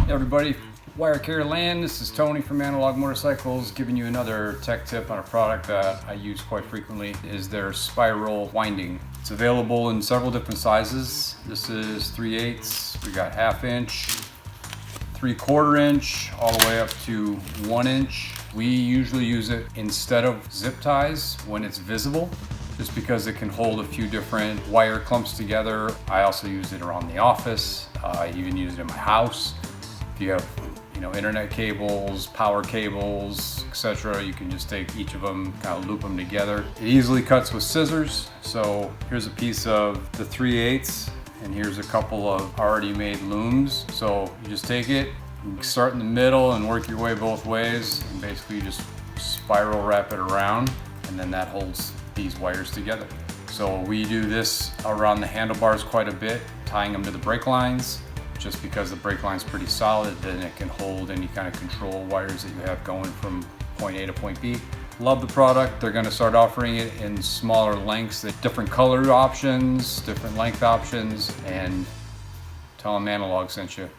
Everybody, WireCare land, this is Tony from Analog Motorcycles giving you another tech tip on a product that I use quite frequently. Is their spiral winding. It's available in several different sizes. This is 3/8, we got 1/2 inch, 3/4 inch, all the way up to 1 inch. We usually use it instead of zip ties when it's visible, just because it can hold a few different wire clumps together. I also use it around the office. I even use it in my house. If you have, internet cables, power cables, etc., you can just take each of them, kind of loop them together. It easily cuts with scissors. So here's a piece of the 3/8, and here's a couple of already made looms. So you just take it, you start in the middle and work your way both ways, and basically just spiral wrap it around, and then that holds these wires together. So we do this around the handlebars quite a bit, tying them to the brake lines. Just because the brake line's pretty solid, then it can hold any kind of control wires that you have going from point A to point B. Love the product. They're going to start offering it in smaller lengths, different color options, different length options, and tell them Analog sent you.